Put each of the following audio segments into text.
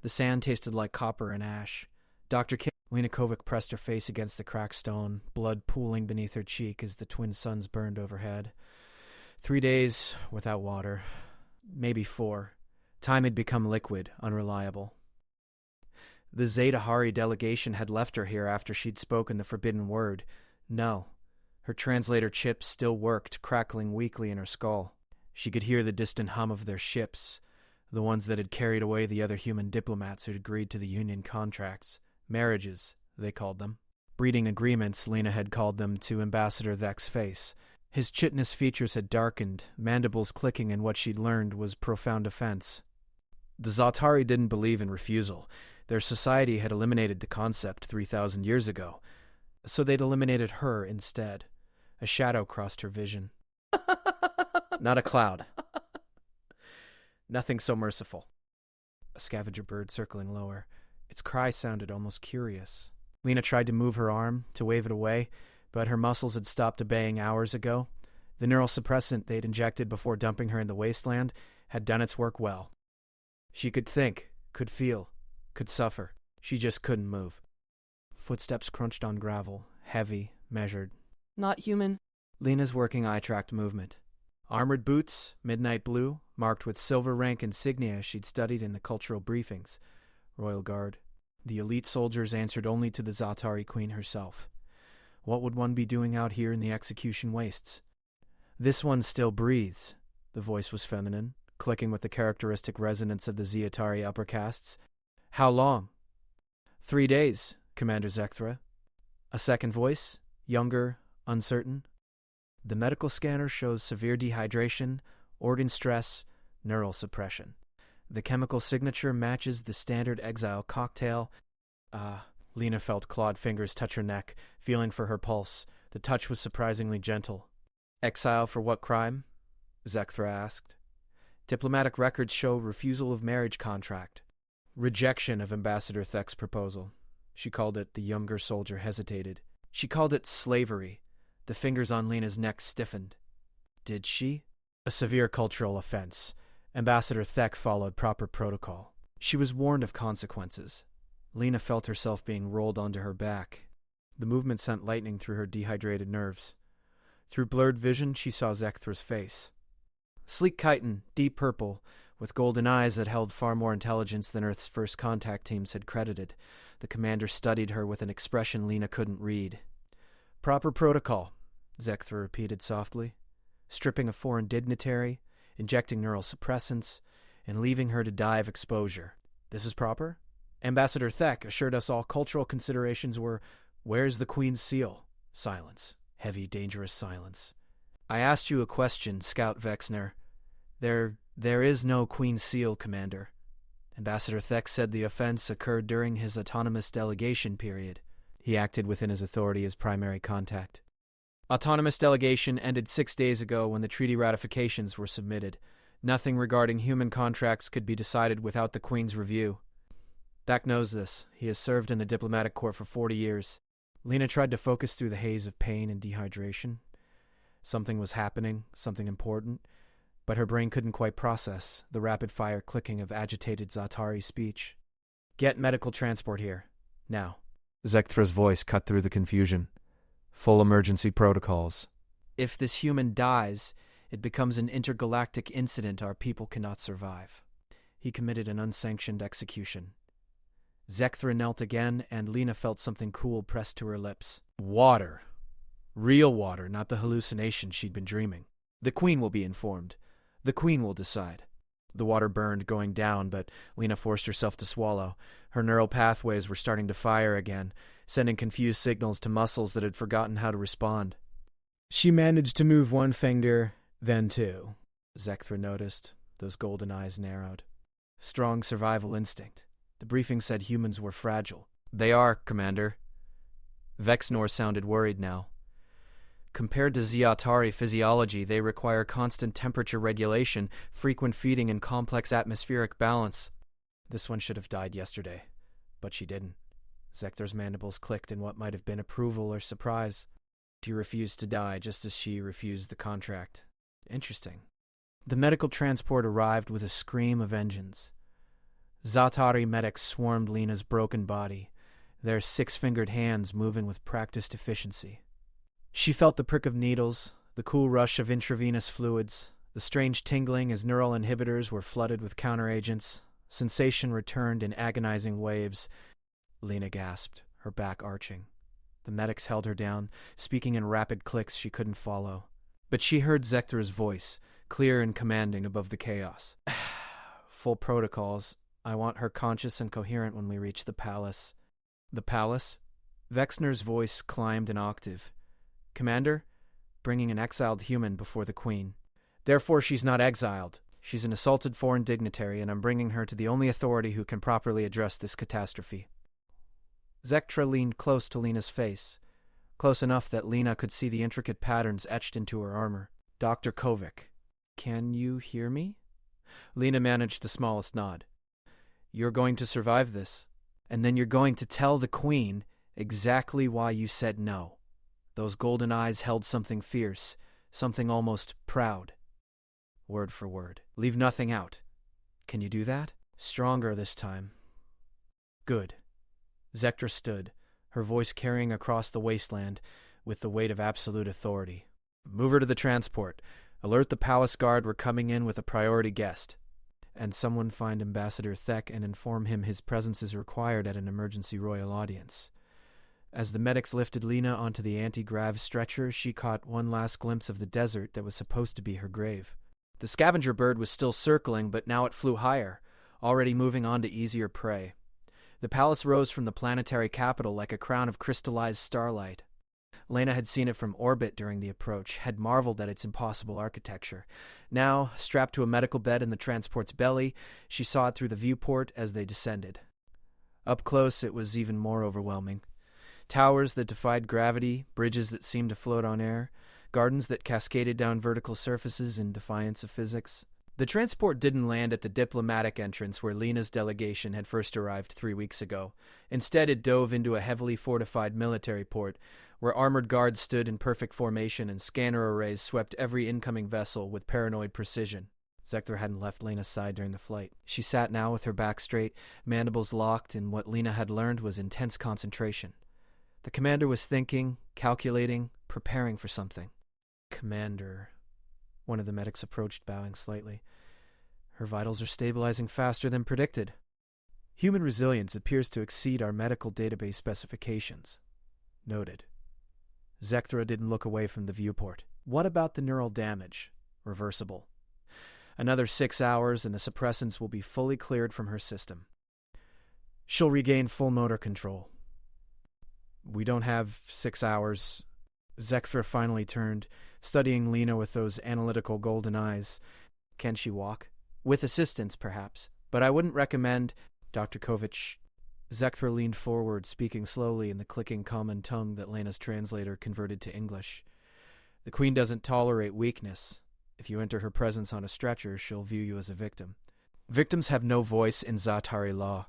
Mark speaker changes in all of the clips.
Speaker 1: The sand tasted like copper and ash. Dr. K. Lena Kovic pressed her face against the cracked stone, blood pooling beneath her cheek as the twin suns burned overhead. 3 days without water. Maybe 4. Time had become liquid, unreliable. The Zeta Hari delegation had left her here after she'd spoken the forbidden word. No. Her translator chip still worked, crackling weakly in her skull. She could hear the distant hum of their ships, the ones that had carried away the other human diplomats who'd agreed to the Union contracts. Marriages, they called them. Breeding agreements, Lena had called them to Ambassador Thek's face. His chitinous features had darkened, mandibles clicking in what she'd learned was profound offense. The Zatari didn't believe in refusal. Their society had eliminated the concept 3,000 years ago, so they'd eliminated her instead. A shadow crossed her vision. Not a cloud. Nothing so merciful. A scavenger bird circling lower. Its cry sounded almost curious. Lena tried to move her arm, to wave it away, but her muscles had stopped obeying hours ago. The neural suppressant they'd injected before dumping her in the wasteland had done its work well. She could think, could feel, could suffer. She just couldn't move. Footsteps crunched on gravel, heavy, measured. Not human. Lena's working eye tracked movement. Armored boots, midnight blue, marked with silver rank insignia she'd studied in the cultural briefings. Royal Guard. The elite soldiers answered only to the Zatari Queen herself. What would one be doing out here in the execution wastes? This one still breathes. The voice was feminine, clicking with the characteristic resonance of the Zeatari upper castes. How long? 3 days, Commander Zekthra. A second voice, younger, uncertain. The medical scanner shows severe dehydration, organ stress, neural suppression. The chemical signature matches the standard exile cocktail. Lena felt clawed fingers touch her neck, feeling for her pulse. The touch was surprisingly gentle. Exile for what crime? Zekthra asked. Diplomatic records show refusal of marriage contract. Rejection of Ambassador Thek's proposal. She called it. The younger soldier hesitated. She called it slavery. The fingers on Lena's neck stiffened. Did she? A severe cultural offense. Ambassador Thek followed proper protocol. She was warned of consequences. Lena felt herself being rolled onto her back. The movement sent lightning through her dehydrated nerves. Through blurred vision, she saw Zekthra's face. Sleek chitin, deep purple, with golden eyes that held far more intelligence than Earth's first contact teams had credited. The commander studied her with an expression Lena couldn't read. Proper protocol, Zekthra repeated softly. Stripping a foreign dignitary, injecting neural suppressants, and leaving her to die of exposure. This is proper? Ambassador Thek assured us all cultural considerations were, where's the Queen's seal? Silence. Heavy, dangerous silence. I asked you a question, Scout Vexner. There is no Queen's seal, Commander. Ambassador Thek said the offense occurred during his autonomous delegation period. He acted within his authority as primary contact. Autonomous delegation ended 6 days ago when the treaty ratifications were submitted. Nothing regarding human contracts could be decided without the Queen's review. Thek knows this. He has served in the diplomatic corps for 40 years. Lena tried to focus through the haze of pain and dehydration. Something was happening, something important, but her brain couldn't quite process the rapid-fire clicking of agitated Zatari speech. Get medical transport here. Now. Zekthra's voice cut through the confusion. Full emergency protocols. If this human dies, it becomes an intergalactic incident our people cannot survive. He committed an unsanctioned execution. Zekthra knelt again, and Lena felt something cool pressed to her lips. Water. Real water, not the hallucination she'd been dreaming. The Queen will be informed. The Queen will decide. The water burned, going down, but Lena forced herself to swallow. Her neural pathways were starting to fire again, sending confused signals to muscles that had forgotten how to respond. She managed to move one finger, then two. Zekthra noticed. Those golden eyes narrowed. Strong survival instinct. The briefing said humans were fragile. They are, Commander. Vexnor sounded worried now. Compared to Zeatari physiology, they require constant temperature regulation, frequent feeding, and complex atmospheric balance. This one should have died yesterday, but she didn't. Zekthra's mandibles clicked in what might have been approval or surprise. She refused to die just as she refused the contract. Interesting. The medical transport arrived with a scream of engines. Zatari medics swarmed Lena's broken body, their six-fingered hands moving with practiced efficiency. She felt the prick of needles, the cool rush of intravenous fluids, the strange tingling as neural inhibitors were flooded with counteragents. Sensation returned in agonizing waves. Lena gasped, her back arching. The medics held her down, speaking in rapid clicks she couldn't follow. But she heard Zectra's voice, clear and commanding above the chaos. Full protocols. I want her conscious and coherent when we reach the palace. The palace? Vexner's voice climbed an octave. Commander, bringing an exiled human before the Queen. Therefore she's not exiled. She's an assaulted foreign dignitary, and I'm bringing her to the only authority who can properly address this catastrophe. Zectra leaned close to Lena's face, close enough that Lena could see the intricate patterns etched into her armor. Dr. Kovic, can you hear me? Lena managed the smallest nod. You're going to survive this, and then you're going to tell the Queen exactly why you said no. Those golden eyes held something fierce, something almost proud. Word for word. Leave nothing out. Can you do that? Stronger this time. Good. Zectra stood, her voice carrying across the wasteland with the weight of absolute authority. Move her to the transport. Alert the palace guard we're coming in with a priority guest. And someone find Ambassador Thek and inform him his presence is required at an emergency royal audience. As the medics lifted Lena onto the anti-grav stretcher, she caught one last glimpse of the desert that was supposed to be her grave. The scavenger bird was still circling, but now it flew higher, already moving on to easier prey. The palace rose from the planetary capital like a crown of crystallized starlight. Lena had seen it from orbit during the approach, had marveled at its impossible architecture. Now, strapped to a medical bed in the transport's belly, she saw it through the viewport as they descended. Up close, it was even more overwhelming. Towers that defied gravity, bridges that seemed to float on air, gardens that cascaded down vertical surfaces in defiance of physics. The transport didn't land at the diplomatic entrance where Lena's delegation had first arrived 3 weeks ago. Instead, it dove into a heavily fortified military port, where armored guards stood in perfect formation and scanner arrays swept every incoming vessel with paranoid precision. Zectra hadn't left Lena's side during the flight. She sat now with her back straight, mandibles locked, and what Lena had learned was intense concentration. The commander was thinking, calculating, preparing for something. Commander. One of the medics approached, bowing slightly. Her vitals are stabilizing faster than predicted. Human resilience appears to exceed our medical database specifications. Noted. Zectra didn't look away from the viewport. What about the neural damage? Reversible. Another 6 hours and the suppressants will be fully cleared from her system. She'll regain full motor control. We don't have 6 hours. Zectra finally turned, studying Lena with those analytical golden eyes. Can she walk? With assistance, perhaps. But I wouldn't recommend... Dr. Kovic... Zectra leaned forward, speaking slowly in the clicking common tongue that Lena's translator converted to English. The Queen doesn't tolerate weakness. If you enter her presence on a stretcher, she'll view you as a victim. Victims have no voice in Zatari law.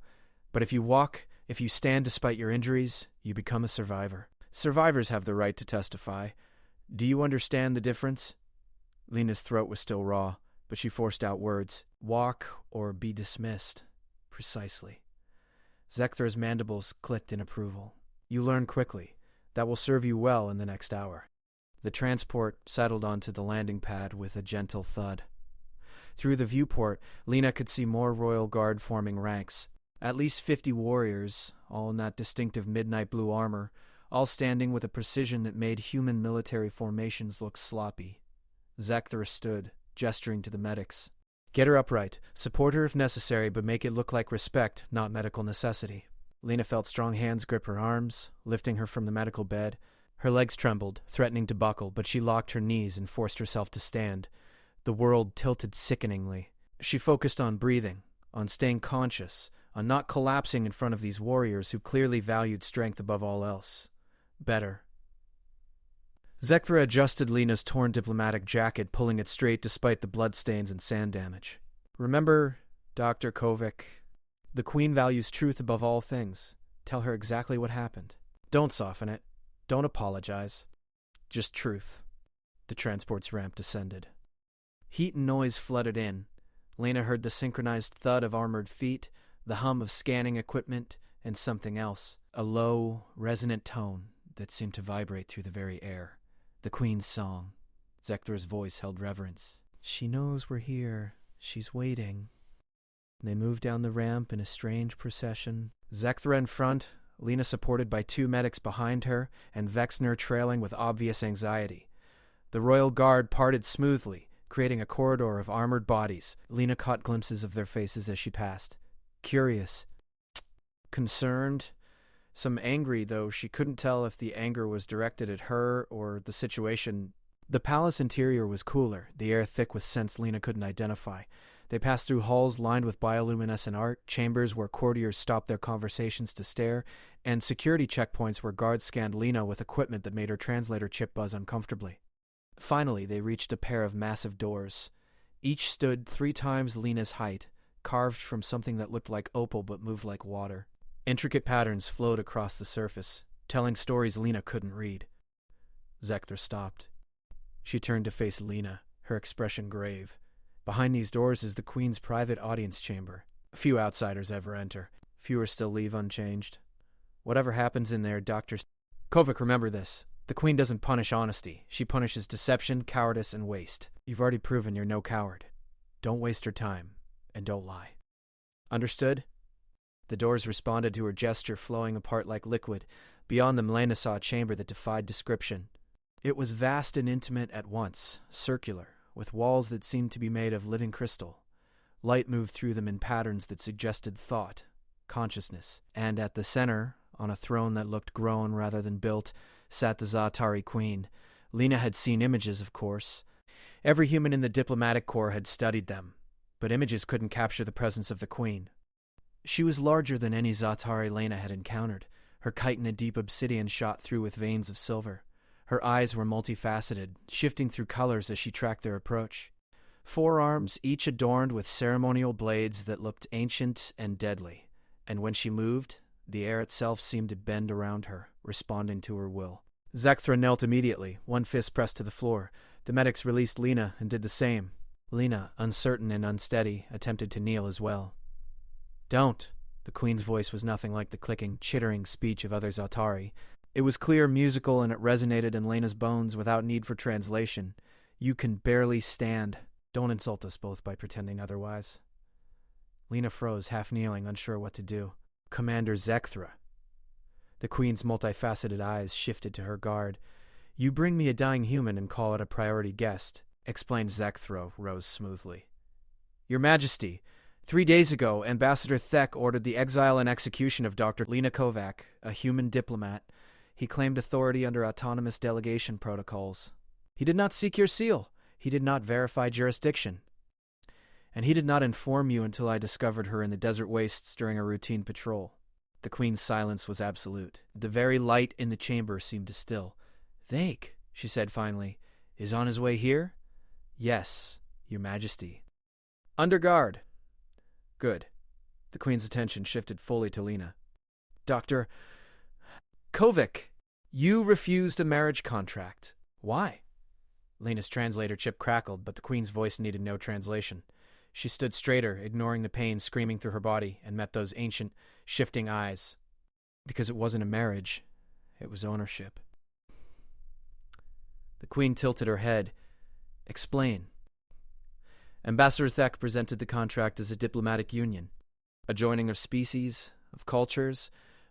Speaker 1: But if you walk, if you stand despite your injuries, you become a survivor. Survivors have the right to testify. Do you understand the difference? Lena's throat was still raw, but she forced out words. Walk or be dismissed. Precisely. Zectra's mandibles clicked in approval. You learn quickly. That will serve you well in the next hour. The transport settled onto the landing pad with a gentle thud. Through the viewport, Lena could see more Royal Guard forming ranks. At least 50 warriors, all in that distinctive midnight blue armor, all standing with a precision that made human military formations look sloppy. Zectra stood, gesturing to the medics. Get her upright. Support her if necessary, but make it look like respect, not medical necessity. Lena felt strong hands grip her arms, lifting her from the medical bed. Her legs trembled, threatening to buckle, but she locked her knees and forced herself to stand. The world tilted sickeningly. She focused on breathing, on staying conscious, on not collapsing in front of these warriors who clearly valued strength above all else. Better. Zectra adjusted Lena's torn diplomatic jacket, pulling it straight despite the bloodstains and sand damage. Remember, Dr. Kovic, the Queen values truth above all things. Tell her exactly what happened. Don't soften it. Don't apologize. Just truth. The transport's ramp descended. Heat and noise flooded in. Lena heard the synchronized thud of armored feet, the hum of scanning equipment, and something else, a low, resonant tone that seemed to vibrate through the very air. The Queen's song. Zecthra's voice held reverence. She knows we're here. She's waiting. They moved down the ramp in a strange procession. Zecthra in front, Lena supported by 2 medics behind her, and Vexner trailing with obvious anxiety. The royal guard parted smoothly, creating a corridor of armored bodies. Lena caught glimpses of their faces as she passed. Curious. Concerned. Some angry, though she couldn't tell if the anger was directed at her or the situation. The palace interior was cooler, the air thick with scents Lena couldn't identify. They passed through halls lined with bioluminescent art, chambers where courtiers stopped their conversations to stare, and security checkpoints where guards scanned Lena with equipment that made her translator chip buzz uncomfortably. Finally, they reached a pair of massive doors. Each stood 3 times Lena's height, carved from something that looked like opal but moved like water. Intricate patterns flowed across the surface, telling stories Lena couldn't read. Zecthra stopped. She turned to face Lena, her expression grave. Behind these doors is the Queen's private audience chamber. Few outsiders ever enter. Fewer still leave unchanged. Whatever happens in there, Dr. Kovac, remember this. The Queen doesn't punish honesty. She punishes deception, cowardice, and waste. You've already proven you're no coward. Don't waste her time, and don't lie. Understood? The doors responded to her gesture, flowing apart like liquid. Beyond them, Lena saw a chamber that defied description. It was vast and intimate at once, circular, with walls that seemed to be made of living crystal. Light moved through them in patterns that suggested thought, consciousness, and at the center, on a throne that looked grown rather than built, sat the Za'atari Queen. Lena had seen images, of course. Every human in the diplomatic corps had studied them, but images couldn't capture the presence of the Queen. She was larger than any Za'atari Lena had encountered. Her chitin, a deep obsidian, shot through with veins of silver. Her eyes were multifaceted, shifting through colors as she tracked their approach. 4 arms, each adorned with ceremonial blades that looked ancient and deadly, and when she moved, the air itself seemed to bend around her, responding to her will. Zecthra knelt immediately, one fist pressed to the floor. The medics released Lena and did the same. Lena, uncertain and unsteady, attempted to kneel as well. Don't. The Queen's voice was nothing like the clicking, chittering speech of other Za'atari. It was clear, musical, and it resonated in Lena's bones without need for translation. You can barely stand. Don't insult us both by pretending otherwise. Lena froze, half kneeling, unsure what to do. Commander Zecthra. The Queen's multifaceted eyes shifted to her guard. You bring me a dying human and call it a priority guest, explained Zecthra, rose smoothly. Your Majesty, 3 days ago, Ambassador Thek ordered the exile and execution of Dr. Lena Kovac, a human diplomat. He claimed authority under autonomous delegation protocols. He did not seek your seal. He did not verify jurisdiction. And he did not inform you until I discovered her in the desert wastes during a routine patrol. The Queen's silence was absolute. The very light in the chamber seemed to still. Thake, she said finally, is on his way here? Yes, Your Majesty. Under guard. Good. The Queen's attention shifted fully to Lena. Dr. Kovac, you refused a marriage contract. Why? Lena's translator chip crackled, but the Queen's voice needed no translation. She stood straighter, ignoring the pain screaming through her body, and met those ancient, shifting eyes. Because it wasn't a marriage. It was ownership. The Queen tilted her head. Explain. Ambassador Thek presented the contract as a diplomatic union, a joining of species, of cultures,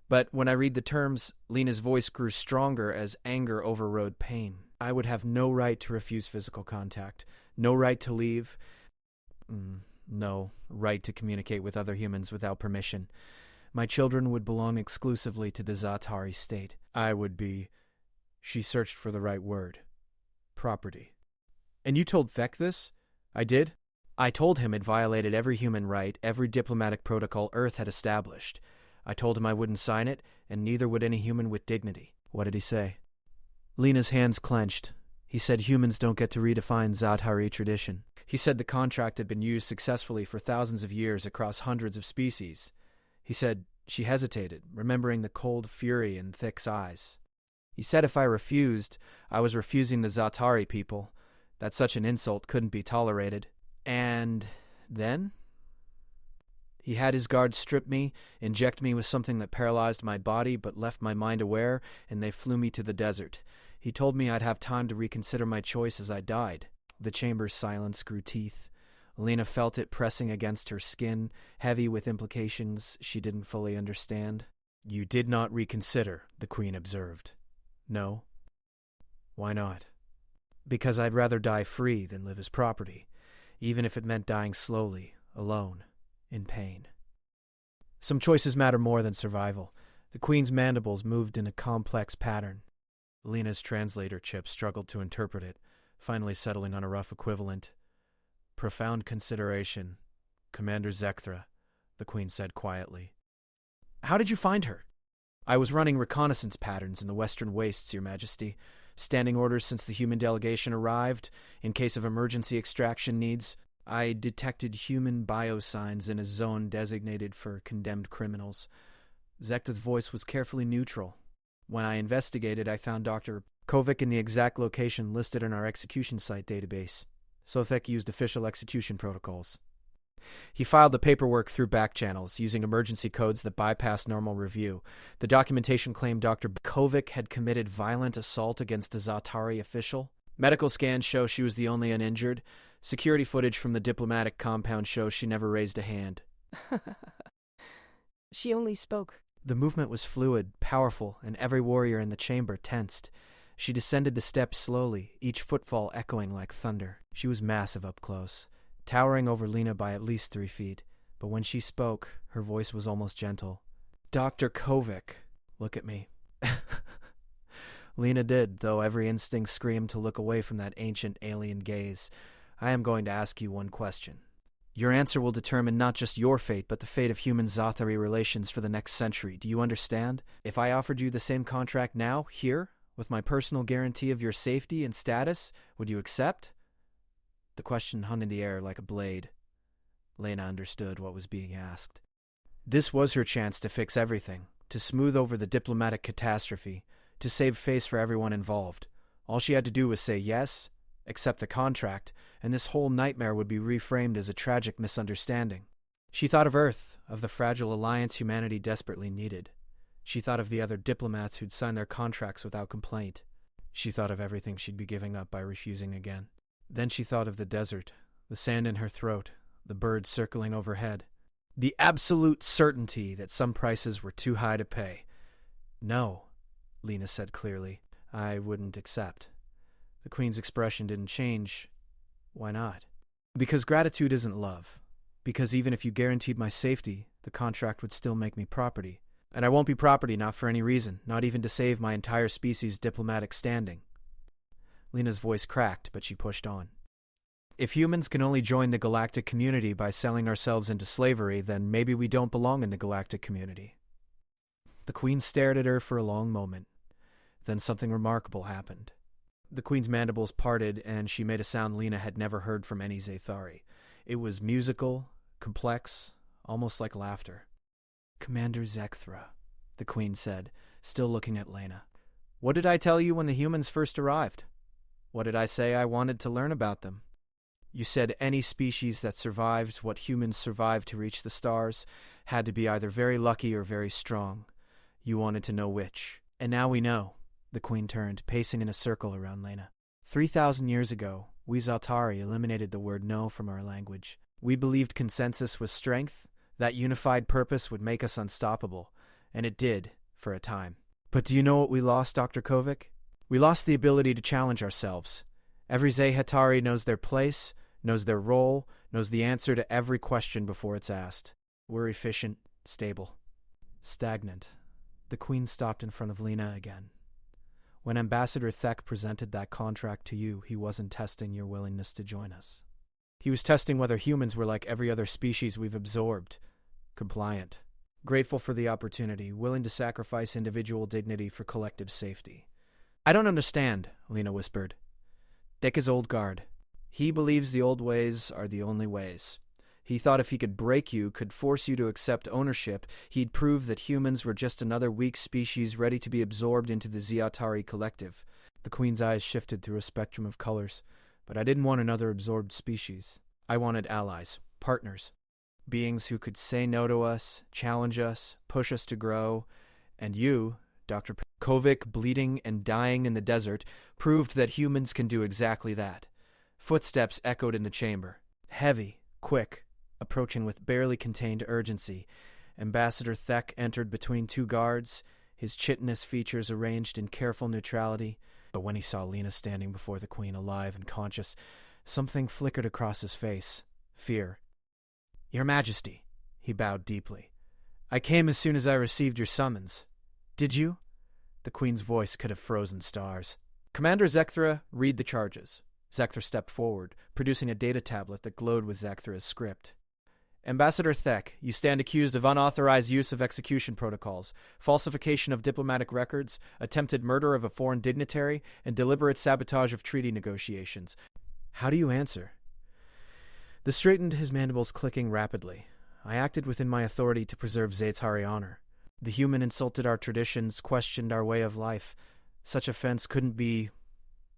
Speaker 1: but when I read the terms, Lena's voice grew stronger as anger overrode pain. I would have no right to refuse physical contact, no right to leave, no right to communicate with other humans without permission. My children would belong exclusively to the Za'atari state. I would be, she searched for the right word, property. And you told Thek this? I did? I told him it violated every human right, every diplomatic protocol Earth had established. I told him I wouldn't sign it, and neither would any human with dignity. What did he say? Lena's hands clenched. He said humans don't get to redefine Za'atari tradition. He said the contract had been used successfully for thousands of years across hundreds of species. He said she hesitated, remembering the cold fury in Thek's eyes. He said if I refused, I was refusing the Za'atari people, that such an insult couldn't be tolerated. And then? He had his guards strip me, inject me with something that paralyzed my body but left my mind aware, and they flew me to the desert. He told me I'd have time to reconsider my choice as I died. The chamber's silence grew teeth. Lena felt it pressing against her skin, heavy with implications she didn't fully understand. "You did not reconsider," the Queen observed. "No." "Why not?" "Because I'd rather die free than live as property, even if it meant dying slowly, alone, in pain. Some choices matter more than survival." The Queen's mandibles moved in a complex pattern. Lena's translator chip struggled to interpret it, finally settling on a rough equivalent. "Profound consideration, Commander Zekthra," the Queen said quietly. "How did you find her?" "I was running reconnaissance patterns in the Western Wastes, Your Majesty. Standing orders since the human delegation arrived, in case of emergency extraction needs. I detected human biosigns in a zone designated for condemned criminals." Zekthra's voice was carefully neutral. "When I investigated, I found Dr. Kovic in the exact location listed in our execution site database. Sothek used official execution protocols. He filed the paperwork through back channels, using emergency codes that bypassed normal review. The documentation claimed Dr. Kovic had committed violent assault against the Zatari official. Medical scans show she was the only uninjured. Security footage from the diplomatic compound shows she never raised a hand."
Speaker 2: She only spoke.
Speaker 1: The movement was fluid, powerful, and every warrior in the chamber tensed. She descended the steps slowly, each footfall echoing like thunder. She was massive up close, towering over Lena by at least 3 feet. But when she spoke, her voice was almost gentle. "Dr. Kovic, look at me." Lena did, though every instinct screamed to look away from that ancient alien gaze. "I am going to ask you one question. Your answer will determine not just your fate, but the fate of human-Zathari relations for the next century. Do you understand? If I offered you the same contract now, here, with my personal guarantee of your safety and status, would you accept?" The question hung in the air like a blade. Lena understood what was being asked. This was her chance to fix everything, to smooth over the diplomatic catastrophe, to save face for everyone involved. All she had to do was say yes, accept the contract, and this whole nightmare would be reframed as a tragic misunderstanding. She thought of Earth, of the fragile alliance humanity desperately needed. She thought of the other diplomats who'd signed their contracts without complaint. She thought of everything she'd be giving up by refusing again. Then she thought of the desert, the sand in her throat, the birds circling overhead. The absolute certainty that some prices were too high to pay. "No," Lena said clearly, "I wouldn't accept." The Queen's expression didn't change. "Why not?" "Because gratitude isn't love. Because even if you guaranteed my safety, the contract would still make me property. And I won't be property, not for any reason, not even to save my entire species' diplomatic standing." Lena's voice cracked, but she pushed on. "If humans can only join the galactic community by selling ourselves into slavery, then maybe we don't belong in the galactic community." The Queen stared at her for a long moment. Then something remarkable happened. The Queen's mandibles parted, and she made a sound Lena had never heard from any Zathari. It was musical, complex, almost like laughter. "Commander Zekthra," the Queen said, still looking at Lena. "What did I tell you when the humans first arrived? What did I say I wanted to learn about them? You said any species that survived what humans survived to reach the stars had to be either very lucky or very strong. You wanted to know which. And now we know." The Queen turned, pacing in a circle around Lena. 3,000 years ago, we Zaltari eliminated the word no from our language. We believed consensus was strength, that unified purpose would make us unstoppable, and it did, for a time. But do you know what we lost, Dr. Kovic? We lost the ability to challenge ourselves. Every Zahatari knows their place, knows their role, knows the answer to every question before it's asked. We're efficient, stable, stagnant. The Queen stopped in front of Lena again. When Ambassador Thek presented that contract to you, he wasn't testing your willingness to join us. He was testing whether humans were like every other species we've absorbed, compliant, grateful for the opportunity, willing to sacrifice individual dignity for collective safety. "I don't understand," Lena whispered. "Thek is old guard. He believes the old ways are the only ways. He thought if he could break you, could force you to accept ownership, he'd prove that humans were just another weak species ready to be absorbed into the Ziatari collective." The Queen's eyes shifted through a spectrum of colors. "But I didn't want another absorbed species. I wanted allies, partners. beings who could say no to us, challenge us, push us to grow, and you, Dr. Kovic, bleeding and dying in the desert, proved that humans can do exactly that. Footsteps echoed in the chamber. Heavy, quick, approaching with barely contained urgency. Ambassador Thek entered between two guards, his chitinous features arranged in careful neutrality. But when he saw Lena standing before the Queen alive and conscious, something flickered across his face. Fear. "Your Majesty," he bowed deeply. "I came as soon as I received your summons." "Did you?" The Queen's voice could have frozen stars. "Commander Zekthra, read the charges." Zekthra stepped forward, producing a data tablet that glowed with Zekthra's script. "Ambassador Thek, you stand accused of unauthorized use of execution protocols, falsification of diplomatic records, attempted murder of a foreign dignitary, and deliberate sabotage of treaty negotiations. How do you answer?" The straightened his mandibles clicking rapidly. "I acted within my authority to preserve Zaytari honor. The human insulted our traditions, questioned our way of life. Such offense couldn't be—"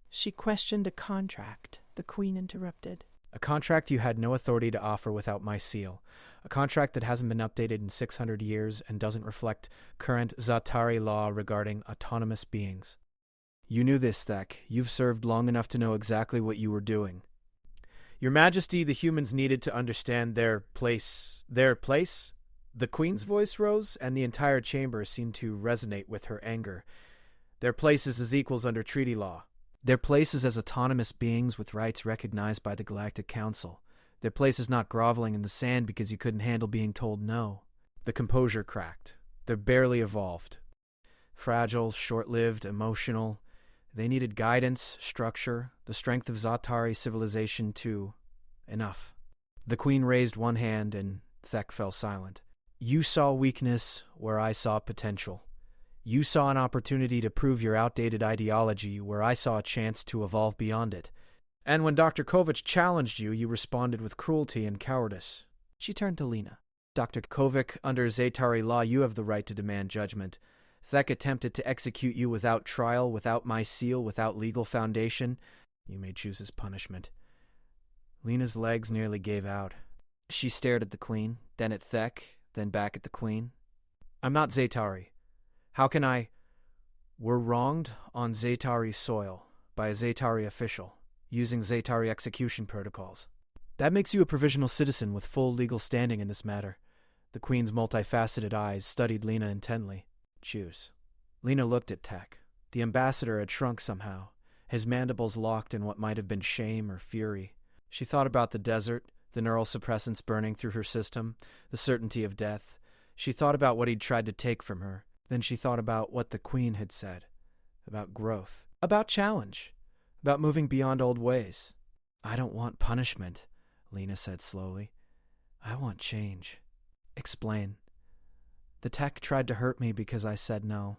Speaker 2: "She questioned a contract," the Queen interrupted.
Speaker 1: "A contract you had no authority to offer without my seal. A contract that hasn't been updated in 600 years and doesn't reflect current Zatari law regarding autonomous beings. You knew this, Thek. You've served long enough to know exactly what you were doing." "Your Majesty, the humans needed to understand their place." "Their place?" The Queen's voice rose, and the entire chamber seemed to resonate with her anger. "Their places as equals under treaty law. Their places as autonomous beings with rights recognized by the Galactic Council. Their places not groveling in the sand because you couldn't handle being told no." The composure cracked. They're barely evolved. Fragile, short-lived, emotional. They needed guidance, structure, the strength of Zatari civilization to... Enough. The Queen raised one hand, and Thek fell silent. "You saw weakness where I saw potential. You saw an opportunity to prove your outdated ideology where I saw a chance to evolve beyond it. And when Dr. Kovic challenged you, you responded with cruelty and cowardice." She turned to Lena. "Dr. Kovic, under Zaytari law, you have the right to demand judgment. Thek attempted to execute you without trial, without my seal, without legal foundation. You may choose his punishment." Lena's legs nearly gave out. She stared at the Queen, then at Thek, then back at the Queen. "I'm not Zaytari. How can I—" "We're wronged on Zaytari soil by a Zaytari official, using Zaytari execution protocols. That makes you a provisional citizen with full legal standing in this matter." The Queen's multifaceted eyes studied Lena intently. "Choose." Lena looked at Thek. The ambassador had shrunk somehow, his mandibles locked in what might have been shame or fury. She thought about the desert, the neural suppressants burning through her system, the certainty of death. She thought about what he'd tried to take from her. Then she thought about what the Queen had said, about growth, about challenge, about moving beyond old ways. "I don't want punishment," Lena said slowly. "I want change." "Explain." "The tech tried to hurt me because I said no.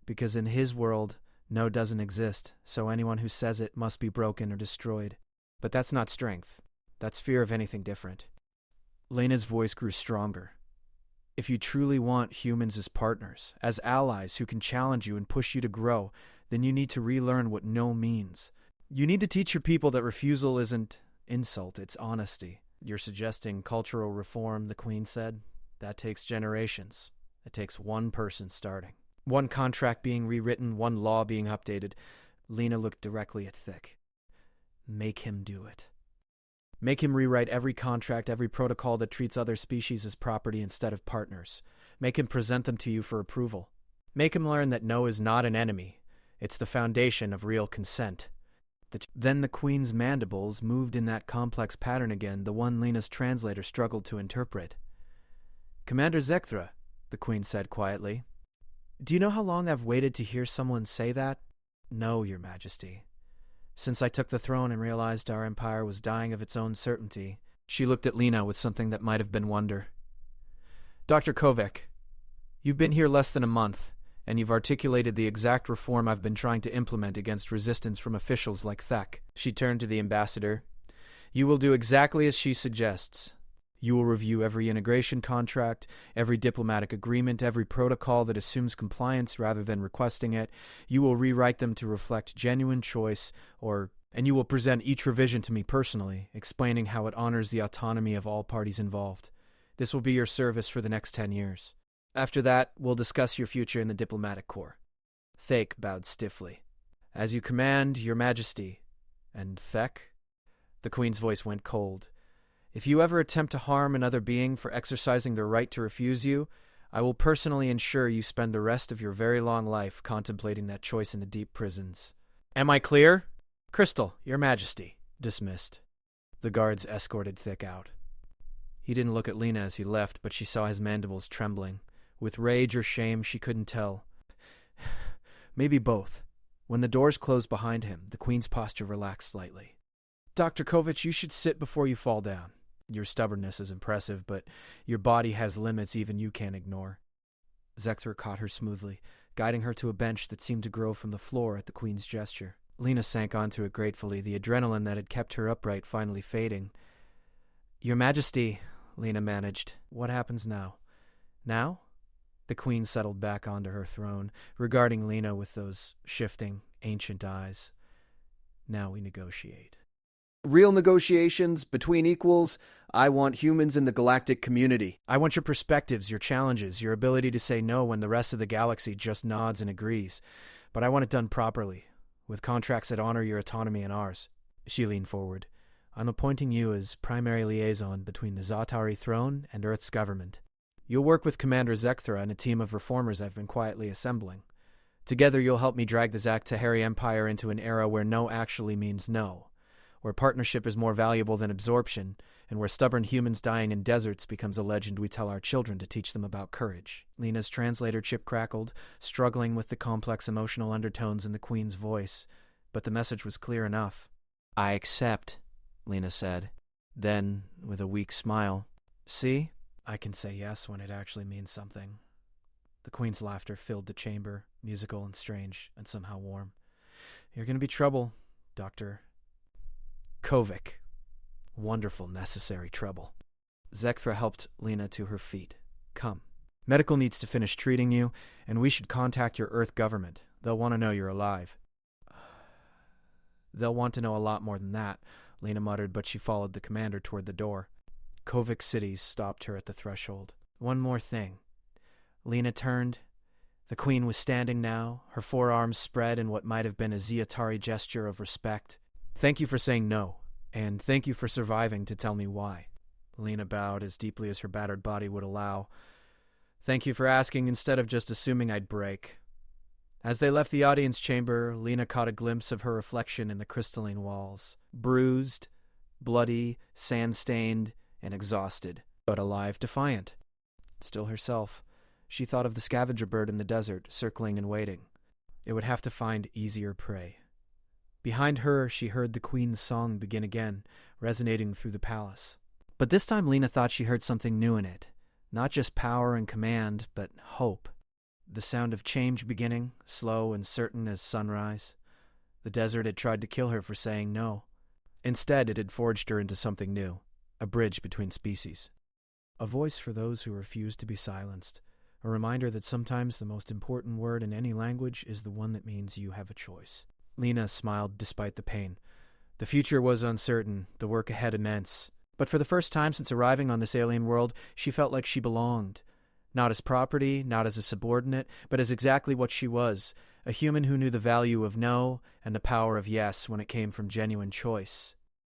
Speaker 1: Because in his world, no doesn't exist, so anyone who says it must be broken or destroyed. But that's not strength. That's fear of anything different." Lena's voice grew stronger. "If you truly want humans as partners, as allies who can challenge you and push you to grow, then you need to relearn what no means. You need to teach your people that refusal isn't insult, it's honesty." "You're suggesting cultural reform," the Queen said. "That takes generations. It takes one person starting. One contract being rewritten, one law being updated." Lena looked directly at Thek. "Make him do it. Make him rewrite every contract, every protocol that treats other species as property instead of partners. Make him present them to you for approval. Make him learn that no is not an enemy. It's the foundation of real consent." Then the Queen's mandibles moved in that complex pattern again, the one Lena's translator struggled to interpret. "Commander Zekthra," the Queen said quietly, "do you know how long I've waited to hear someone say that?" "No, Your Majesty. Since I took the throne and realized our empire was dying of its own certainty." She looked at Lena with something that might have been wonder. "Dr. Kovic, you've been here less than a month, and you've articulated the exact reform I've been trying to implement against resistance from officials like Thek." She turned to the ambassador. "You will do exactly as she suggests. You will review every integration contract, every diplomatic agreement, every protocol that assumes compliance rather than requesting it. You will rewrite them to reflect genuine choice, and you will present each revision to me personally, explaining how it honors the autonomy of all parties involved. This will be your service for the next 10 years. After that, we'll discuss your future in the diplomatic corps. Thake bowed stiffly. As you command, Your Majesty. And Thek? The Queen's voice went cold. If you ever attempt to harm another being for exercising their right to refuse you, I will personally ensure you spend the rest of your very long life contemplating that choice in the deep prisons. Am I clear? Crystal, Your Majesty. Dismissed. The guards escorted Thik out. He didn't look at Lena as he left, but she saw his mandibles trembling. With rage or shame, she couldn't tell. Maybe both. When the doors closed behind him, the Queen's posture relaxed slightly. Dr. Kovich, you should sit before you fall down. Your stubbornness is impressive, but your body has limits even you can't ignore. Zekthra caught her smoothly, guiding her to a bench that seemed to grow from the floor at the Queen's gesture. Lena sank onto it gratefully, the adrenaline that had kept her upright finally fading. Your Majesty, Lena managed. What happens now? Now? The Queen settled back onto her throne, regarding Lena with those shifting, ancient eyes. Now we negotiate.
Speaker 3: Real negotiations between equals. I want humans in the galactic community.
Speaker 1: I want your perspectives, your challenges, your ability to say no when the rest of the galaxy just nods and agrees. But I want it done properly, with contracts that honor your autonomy and ours. She leaned forward. I'm appointing you as primary liaison between the Zatari throne and Earth's government. You'll work with Commander Zekthra and a team of reformers I've been quietly assembling. Together you'll help me drag the Zaktahari Empire into an era where no actually means no, where partnership is more valuable than absorption, and where stubborn humans dying in deserts becomes a legend we tell our children to teach them about courage. Lena's translator chip crackled, struggling with the complex emotional undertones in the Queen's voice, but the message was clear enough. I accept, Lena said. Then, with a weak smile, see? I can say yes when it actually means something. The Queen's laughter filled the chamber, musical and strange, and somehow warm. You're going to be trouble, Dr. Kovic. Wonderful, necessary trouble. Zekthra helped Lena to her feet. Come. Medical needs to finish treating you, and we should contact your Earth government. They'll want to know you're alive. They'll want to know a lot more than that, Lena muttered, but she followed the commander toward the door. Kovic Cities stopped her at the threshold. One more thing. Lena turned. The Queen was standing now, her forearms spread in what might have been a Ziatari gesture of respect. Thank you for saying no, and thank you for surviving to tell me why. Lena bowed as deeply as her battered body would allow. Thank you for asking instead of just assuming I'd break. As they left the audience chamber, Lena caught a glimpse of her reflection in the crystalline walls. Bruised, bloody, sand-stained, and exhausted, but alive, defiant. Still herself. She thought of the scavenger bird in the desert, circling and waiting. It would have to find easier prey. Behind her, she heard the Queen's song begin again, resonating through the palace. But this time Lena thought she heard something new in it. Not just power and command, but hope. The sound of change beginning, slow and certain as sunrise. The desert had tried to kill her for saying no. Instead, it had forged her into something new. A bridge between species. A voice for those who refuse to be silenced. A reminder that sometimes the most important word in any language is the one that means you have a choice. Lena smiled despite the pain. The future was uncertain, the work ahead immense. But for the first time since arriving on this alien world, she felt like she belonged. Not as property, not as a subordinate, but as exactly what she was, a human who knew the value of no and the power of yes when it came from genuine choice.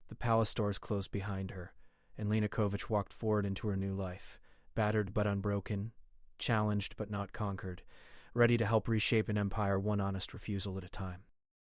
Speaker 1: The palace doors closed behind her, and Lena Kovich walked forward into her new life, battered but unbroken, challenged but not conquered, ready to help reshape an empire one honest refusal at a time.